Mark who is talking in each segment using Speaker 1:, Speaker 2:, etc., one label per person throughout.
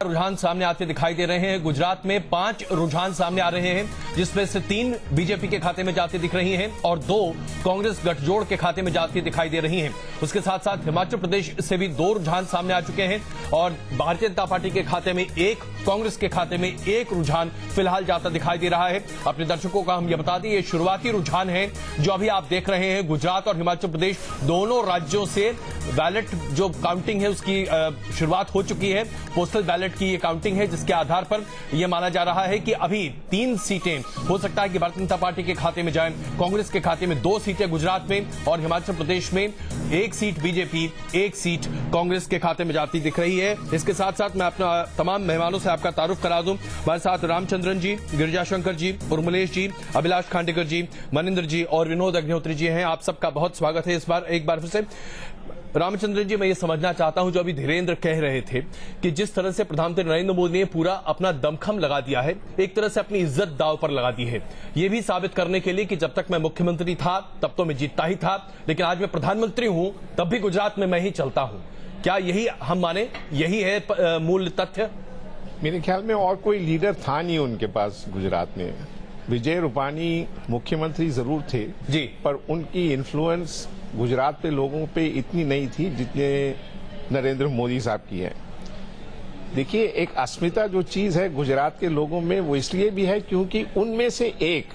Speaker 1: रुझान सामने आते दिखाई दे रहे हैं। गुजरात में 5 रुझान सामने आ रहे हैं, जिसमें से 3 बीजेपी के खाते में जाती दिख रही हैं और 2 कांग्रेस गठजोड़ के खाते में जाती दिखाई दे रही हैं। उसके साथ साथ हिमाचल प्रदेश से भी 2 रुझान सामने आ चुके हैं और भारतीय जनता पार्टी के खाते में 1, कांग्रेस के खाते में 1 रुझान फिलहाल जाता दिखाई दे रहा है। अपने दर्शकों का हम ये बता दें, ये शुरुआती रुझान है जो अभी आप देख रहे हैं। गुजरात और हिमाचल प्रदेश दोनों राज्यों से बैलेट जो काउंटिंग है उसकी शुरुआत हो चुकी है। पोस्टल बैलेट की ये काउंटिंग है, जिसके आधार पर यह माना जा रहा है कि अभी 3 सीटें हो सकता है कि भारतीय जनता पार्टी के खाते में जाएं। कांग्रेस के खाते में 2 सीटें गुजरात में और हिमाचल प्रदेश में 1 सीट बीजेपी, 1 सीट कांग्रेस के खाते में जाती दिख रही है। इसके साथ साथ मैं अपना तमाम मेहमानों से आपका तारुफ करा दूं। हमारे साथ रामचंद्रन जी, गिरिजा शंकर जी, उर्मिलेश जी, अभिलाष खांडेकर जी, मनिंदर जी और विनोद अग्निहोत्री जी हैं। आप सबका बहुत स्वागत है इस बार एक बार फिर से। रामचंद्रन जी, मैं ये समझना चाहता हूं, जो अभी धीरेन्द्र कह रहे थे कि जिस तरह से प्रधानमंत्री नरेंद्र मोदी ने पूरा अपना दमखम लगा दिया है, एक तरह से अपनी इज्जत दांव पर लगा दी है, ये भी साबित करने के लिए कि जब तक मैं मुख्यमंत्री था तब तो मैं जीतता ही था, लेकिन आज मैं प्रधानमंत्री हूं तब भी गुजरात में मैं ही चलता हूं। क्या यही हम माने, यही है मूल तथ्य?
Speaker 2: मेरे ख्याल में और कोई लीडर था नहीं उनके पास गुजरात में। विजय रूपानी मुख्यमंत्री जरूर थे
Speaker 1: जी, पर
Speaker 2: उनकी इन्फ्लुएंस गुजरात पे लोगों पे इतनी नहीं थी जितने नरेंद्र मोदी साहब की है। देखिए, एक अस्मिता जो चीज है गुजरात के लोगों में, वो इसलिए भी है क्योंकि उनमें से एक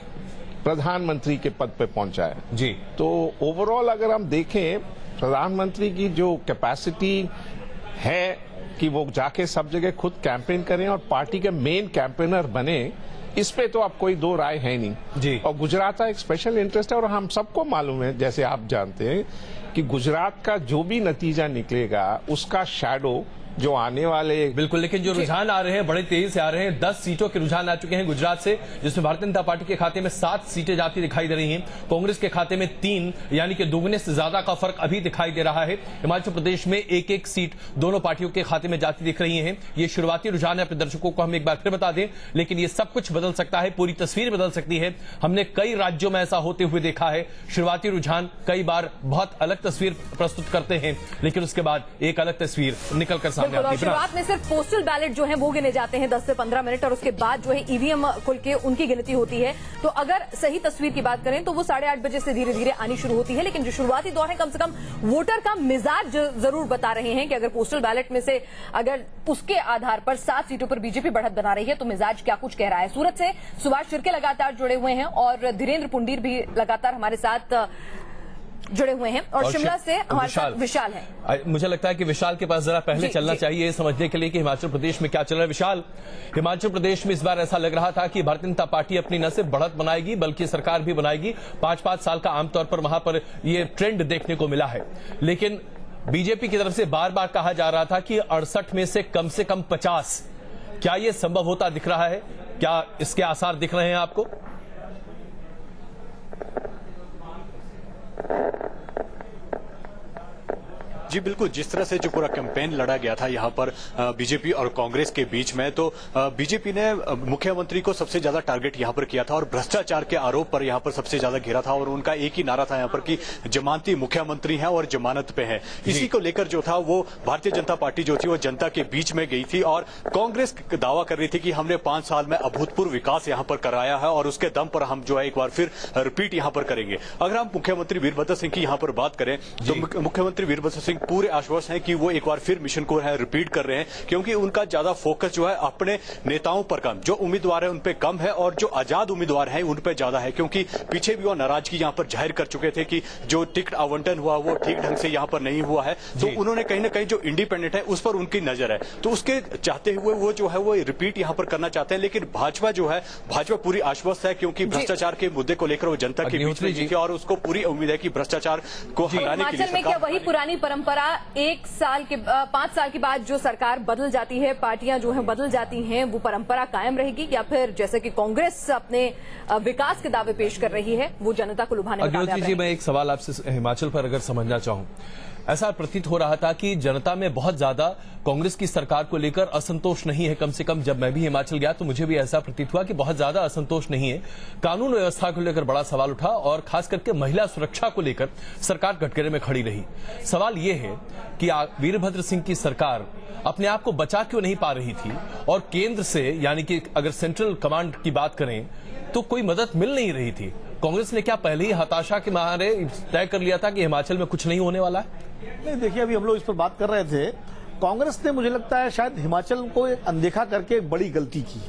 Speaker 2: प्रधानमंत्री के पद पे पहुंचा है
Speaker 1: जी।
Speaker 2: तो ओवरऑल अगर हम देखें, प्रधानमंत्री की जो कैपेसिटी है कि वो जाके सब जगह खुद कैंपेन करें और पार्टी के मेन कैंपेनर बने, इस पे तो अब कोई 2 राय है नहीं
Speaker 1: जी।
Speaker 2: और गुजरात का एक स्पेशल इंटरेस्ट है और हम सबको मालूम है, जैसे आप जानते हैं कि गुजरात का जो भी नतीजा निकलेगा उसका शैडो जो आने वाले
Speaker 1: बिल्कुल, लेकिन जो रुझान आ रहे हैं बड़े तेजी से आ रहे हैं। 10 सीटों के रुझान आ चुके हैं गुजरात से, जिसमें भारतीय जनता पार्टी के खाते में 7 सीटें जाती दिखाई दे रही हैं, कांग्रेस के खाते में 3, यानी कि दोगुने से ज्यादा का फर्क अभी दिखाई दे रहा है। हिमाचल प्रदेश में 1-1 सीट दोनों पार्टियों के खाते में जाती दिख रही है। ये शुरुआती रुझान है, अपने दर्शकों को हम एक बार फिर बता दें, लेकिन ये सब कुछ बदल सकता है, पूरी तस्वीर बदल सकती है। हमने कई राज्यों में ऐसा होते हुए देखा है। शुरुआती रुझान कई बार बहुत अलग तस्वीर प्रस्तुत करते हैं, लेकिन उसके बाद एक अलग तस्वीर निकलकर सामने आती है।
Speaker 3: सिर्फ पोस्टल बैलेट जो है वो गिने जाते हैं 10 से 15 मिनट और उसके बाद जो है ईवीएम खुल के उनकी गिनती होती है। तो अगर सही तस्वीर की बात करें तो वो 8:30 बजे से धीरे धीरे आनी शुरू होती है। लेकिन जो शुरुआती दौर है, कम से कम वोटर का मिजाज जरूर बता रहे हैं कि अगर पोस्टल बैलेट में से अगर उसके आधार पर 7 सीटों पर बीजेपी बढ़त बना रही है तो मिजाज क्या कुछ कह रहा है। सूरत से सुभाष शिर्के लगातार जुड़े हुए हैं और धीरेन्द्र पुंडीर भी लगातार हमारे साथ जुड़े हुए हैं और शिमला से हमारे साथ विशाल है।
Speaker 1: मुझे लगता है कि विशाल के पास जरा पहले चलना चाहिए समझने के लिए कि हिमाचल प्रदेश में क्या चल रहा है। विशाल, हिमाचल प्रदेश में इस बार ऐसा लग रहा था कि भारतीय जनता पार्टी अपनी न सिर्फ बढ़त बनाएगी बल्कि सरकार भी बनाएगी। 5-5 साल का आमतौर पर वहां पर यह ट्रेंड देखने को मिला है, लेकिन बीजेपी की तरफ से बार बार कहा जा रहा था कि 68 में से कम 50। क्या यह संभव होता दिख रहा है? क्या इसके आसार दिख रहे हैं आपको?
Speaker 4: जी बिल्कुल, जिस तरह से जो पूरा कैंपेन लड़ा गया था यहाँ पर बीजेपी और कांग्रेस के बीच में, तो बीजेपी ने मुख्यमंत्री को सबसे ज्यादा टारगेट यहाँ पर किया था और भ्रष्टाचार के आरोप पर यहाँ पर सबसे ज्यादा घेरा था और उनका एक ही नारा था यहाँ पर कि जमानती मुख्यमंत्री हैं और जमानत पे हैं। इसी को लेकर जो था वो भारतीय जनता पार्टी जो थी वो जनता के बीच में गई थी और कांग्रेस दावा कर रही थी कि हमने 5 साल में अभूतपूर्व विकास यहाँ पर कराया है और उसके दम पर हम जो है एक बार फिर रिपीट यहाँ पर करेंगे। अगर हम मुख्यमंत्री वीरभद्र सिंह की यहाँ पर बात करें तो मुख्यमंत्री वीरभद्र सिंह पूरे आश्वस्त हैं कि वो एक बार फिर मिशन को है रिपीट कर रहे हैं, क्योंकि उनका ज्यादा फोकस जो है अपने नेताओं पर कम, जो उम्मीदवार है उन पे कम है और जो आजाद उम्मीदवार है उन पे ज्यादा है, क्योंकि पीछे भी वो नाराजगी यहाँ पर जाहिर कर चुके थे कि जो टिकट आवंटन हुआ वो ठीक ढंग से यहाँ पर नहीं हुआ है। तो उन्होंने कहीं ना कहीं जो इंडिपेंडेंट है उस पर उनकी नजर है, तो उसके चाहते हुए वो जो है वो रिपीट यहाँ पर करना चाहते हैं। लेकिन भाजपा जो है, भाजपा पूरी आश्वस्त है क्योंकि भ्रष्टाचार के मुद्दे को लेकर वो जनता के बीच में जीती और उसको पूरी उम्मीद है कि भ्रष्टाचार को हटाने के लिए
Speaker 3: क्या वही पुरानी परंपरा 5 साल के बाद जो सरकार बदल जाती है, पार्टियां जो है बदल जाती हैं, वो परंपरा कायम रहेगी या फिर जैसे कि कांग्रेस अपने विकास के दावे पेश कर रही है वो जनता को लुभाने में कामयाब रहेगी?
Speaker 1: मैं एक सवाल आपसे हिमाचल पर अगर समझना चाहूं, ऐसा प्रतीत हो रहा था कि जनता में बहुत ज्यादा कांग्रेस की सरकार को लेकर असंतोष नहीं है। कम से कम जब मैं भी हिमाचल गया तो मुझे भी ऐसा प्रतीत हुआ कि बहुत ज्यादा असंतोष नहीं है। कानून व्यवस्था को लेकर बड़ा सवाल उठा और खास करके महिला सुरक्षा को लेकर सरकार कटघरे में खड़ी रही। सवाल यह है कि वीरभद्र सिंह की सरकार अपने आप को बचा क्यों नहीं पा रही थी और केंद्र से, यानी कि अगर सेंट्रल कमांड की बात करें तो कोई मदद मिल नहीं रही थी। कांग्रेस ने क्या पहले ही हताशा के मारे तय कर लिया था कि हिमाचल में कुछ नहीं होने वाला है?
Speaker 5: नहीं, देखिए, अभी हम लोग इस पर बात कर रहे थे। कांग्रेस ने, मुझे लगता है, शायद हिमाचल को अनदेखा करके एक बड़ी गलती की।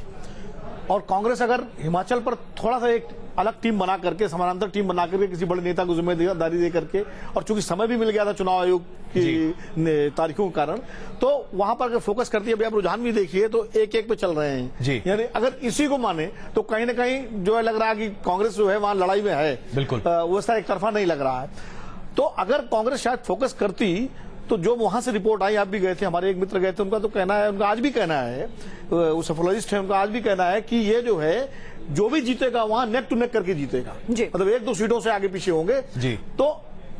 Speaker 5: और कांग्रेस अगर हिमाचल पर थोड़ा सा एक अलग टीम बना करके, समानांतर टीम बना करके, किसी बड़े नेता को जिम्मेदारी दे करके, और चूंकि समय भी मिल गया था चुनाव आयोग की तारीखों के कारण, तो वहां पर अगर फोकस करती है, अभी आप रुझान भी देखिए तो एक पे चल रहे हैं। यानी अगर इसी को माने तो कहीं ना कहीं जो है लग रहा है कि कांग्रेस जो है वहां लड़ाई में है।
Speaker 1: बिल्कुल
Speaker 5: वैसा एक तरफा नहीं लग रहा है। तो अगर कांग्रेस शायद फोकस करती तो जो वहां से रिपोर्ट आई, आप भी गए थे, हमारे एक मित्र गए थे, उनका तो कहना है, उनका आज भी कहना है, वो सोफोलॉजिस्ट है, उनका आज भी कहना है कि ये जो है जो भी जीतेगा वहां नेक टू नेक करके जीतेगा। मतलब 1-2 सीटों से आगे पीछे होंगे तो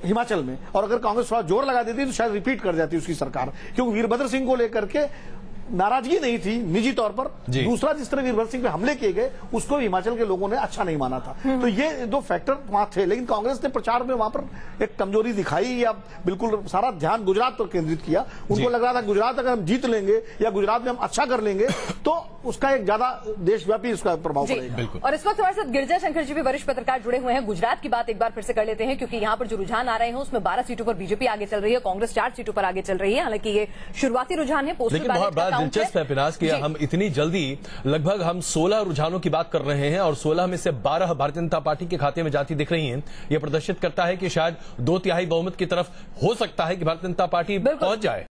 Speaker 5: हिमाचल में। और अगर कांग्रेस थोड़ा जोर लगा देती तो शायद रिपीट कर जाती उसकी सरकार, क्योंकि वीरभद्र सिंह को लेकर के नाराजगी नहीं थी निजी तौर पर। दूसरा, जिस तरह वीरभद्र सिंह पे हमले किए गए उसको हिमाचल के लोगों ने अच्छा नहीं माना था। तो ये 2 फैक्टर वहां थे। लेकिन कांग्रेस ने प्रचार में वहां पर एक कमजोरी दिखाई, या बिल्कुल सारा ध्यान गुजरात पर केंद्रित किया। उनको लग रहा था गुजरात अगर हम जीत लेंगे या गुजरात में हम अच्छा कर लेंगे तो उसका एक ज्यादा देशव्यापी उसका प्रभाव पड़ेगा।
Speaker 3: और इस वक्त हमारे साथ गिरिजा शंकर जी भी वरिष्ठ पत्रकार जुड़े हुए हैं। गुजरात की बात एक बार फिर से कर लेते हैं, क्योंकि यहाँ पर जो रुझान आ रहे हैं उसमें 12 सीटों पर बीजेपी आगे चल रही है, कांग्रेस 4 सीटों पर आगे चल रही है। हालांकि ये शुरुआती रुझान है, पोस्टल बैलेट का काउंट है।
Speaker 1: कि हम इतनी जल्दी लगभग हम 16 रुझानों की बात कर रहे हैं और 16 में से 12 भारतीय जनता पार्टी के खाते में जाती दिख रही हैं। यह प्रदर्शित करता है कि शायद 2/3 बहुमत की तरफ हो सकता है कि भारतीय जनता पार्टी पहुंच जाए।